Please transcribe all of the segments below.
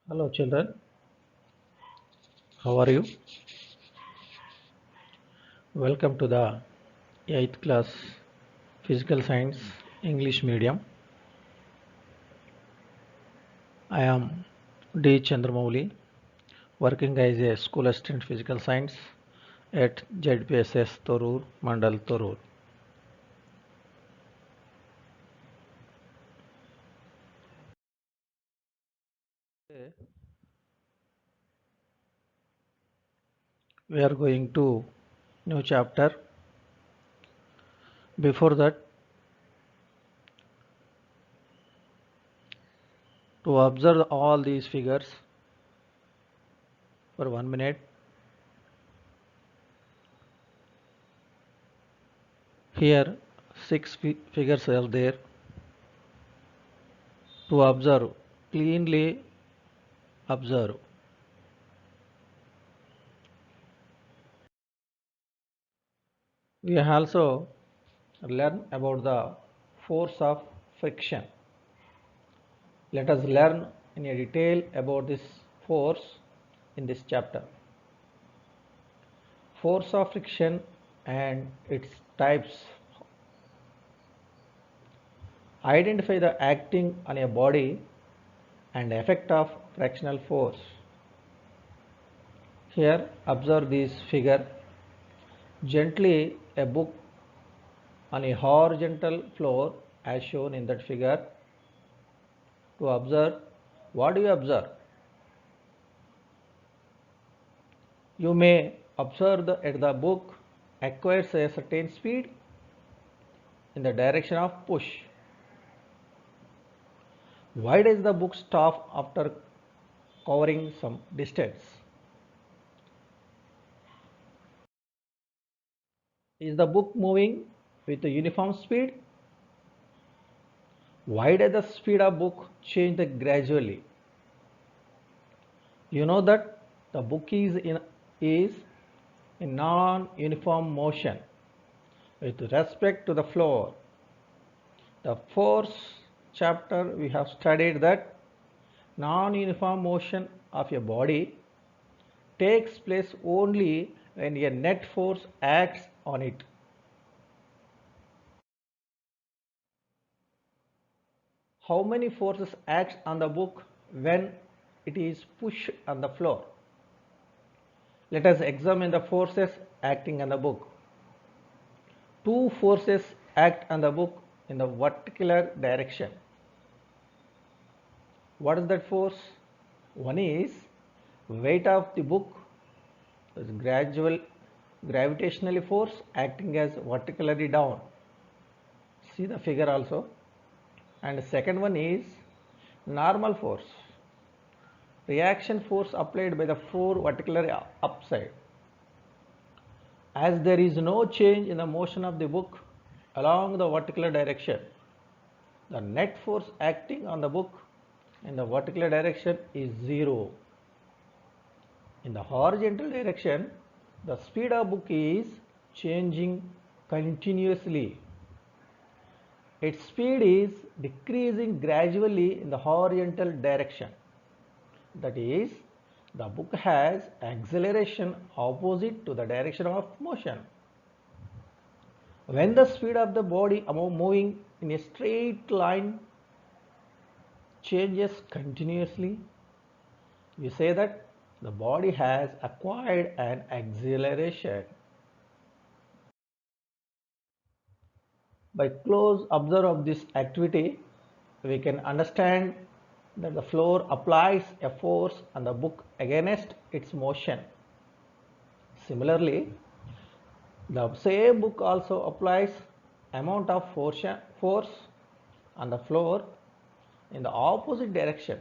Hello children, how are you? Welcome to the 8th class Physical Science English Medium. I am D. Chandramouli, working as a school assistant physical science at ZPSS Torur, Mandal Torur. We are going to new chapter. Before that, to observe all these figures for 1 minute. Here, six figures are there. To observe, cleanly observe. We also learn about the force of friction. Let us learn in a detail about this force in this chapter. Force of friction and its types. Identify the acting on a body and effect of frictional force. Here observe this figure. Gently a book on a horizontal floor as shown in that figure. To observe, what do you observe? You may observe that the book acquires a certain speed in the direction of push. Why does the book stop after covering some distance? Is the book moving with a uniform speed? Why does the speed of book change gradually? You know that the book is in non-uniform motion with respect to the floor. The fourth chapter we have studied that non-uniform motion of a body takes place only when a net force acts on it. How many forces act on the book when it is pushed on the floor? Let us examine the forces acting on the book. Two forces act on the book in the vertical direction. What is that force? One is weight of the book, is gradual gravitational force acting as vertically down. See the figure also. And the second one is normal force, reaction force applied by the floor vertically upside. As there is no change in the motion of the book along the vertical direction, the net force acting on the book in the vertical direction is zero. In the horizontal direction, the speed of book is changing continuously. Its speed is decreasing gradually in the horizontal direction. That is, the book has acceleration opposite to the direction of motion. When the speed of the body moving in a straight line changes continuously, we say that the body has acquired an acceleration. By close observe of this activity, we can understand that the floor applies a force on the book against its motion. Similarly, the same book also applies amount of force on the floor in the opposite direction.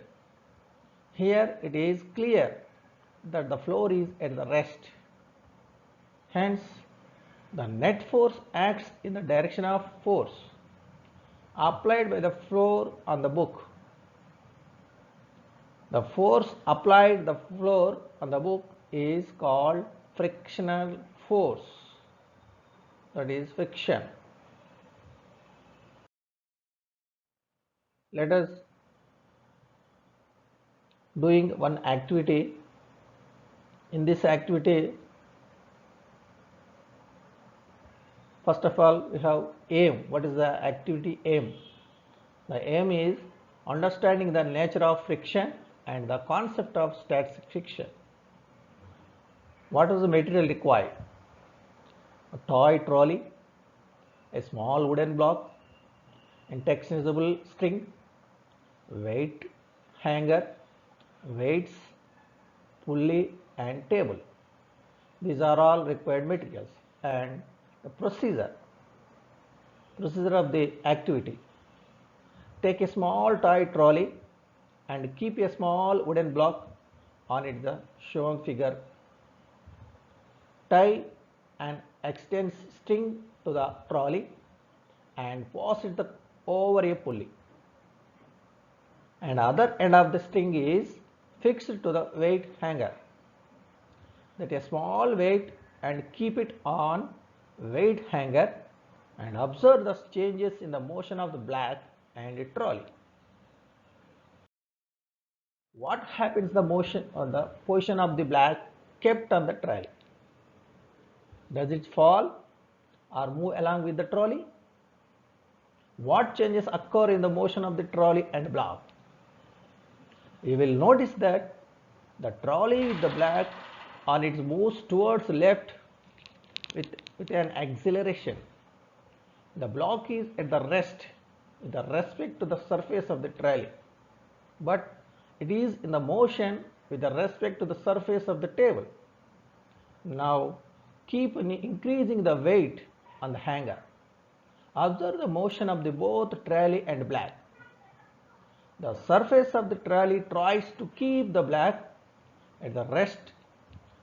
Here it is clear that the floor is at the rest. Hence, the net force acts in the direction of force applied by the floor on the book. The force applied the floor on the book is called frictional force. That is friction. Let us doing one activity. In this activity, first of all, we have aim. What is the activity aim? The aim is understanding the nature of friction and the concept of static friction. What is the material required? A toy trolley, a small wooden block, interchangeable string, weight hanger, weights, pulley and table. These are all required materials. And the procedure of the activity. Take a small toy trolley and keep a small wooden block on it, the shown figure. Tie an extends string to the trolley and pass it over a pulley. And other end of the string is fixed to the weight hanger. That a small weight and keep it on weight hanger and observe the changes in the motion of the block and the trolley. What happens the motion or the position of the block kept on the trolley? Does it fall or move along with the trolley? What changes occur in the motion of the trolley and block? You will notice that the trolley with the block on its moves towards left with an acceleration. The block is at the rest with respect to the surface of the trolley, but it is in the motion with respect to the surface of the table. Now keep increasing the weight on the hanger. Observe the motion of the both trolley and block. The surface of the trolley tries to keep the block at the rest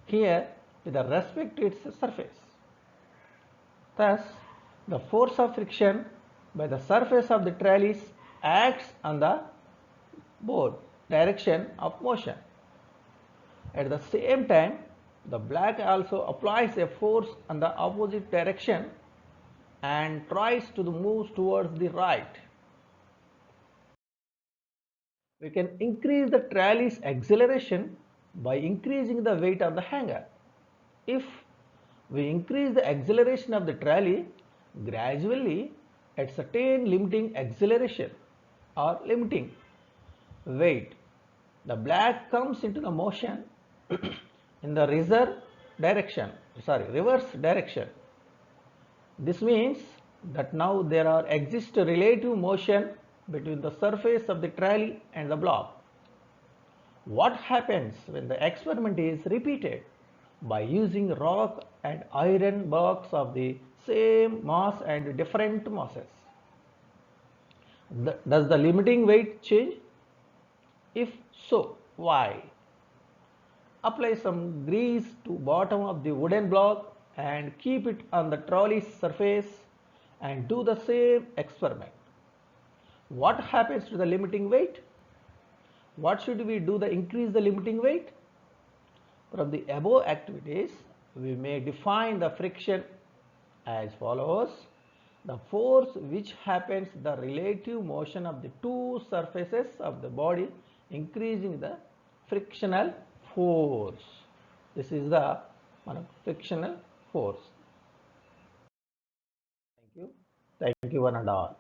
here with respect to its surface. Thus, the force of friction by the surface of the trolley acts on the both direction of motion. At the same time, the block also applies a force on the opposite direction and tries to move towards the right. We can increase the trolley's acceleration by increasing the weight of the hanger. If we increase the acceleration of the trolley gradually at certain limiting acceleration or limiting weight, the block comes into the motion in the reverse direction. This means that now there exists a relative motion between the surface of the trolley and the block. What happens when the experiment is repeated? By using rock and iron blocks of the same mass and different masses. Does the limiting weight change? If so, why? Apply some grease to bottom of the wooden block and keep it on the trolley's surface and do the same experiment. What happens to the limiting weight? What should we do to increase the limiting weight? From the above activities, we may define the friction as follows. The force which happens the relative motion of the two surfaces of the body increasing the frictional force. This is the frictional force. Thank you one and all.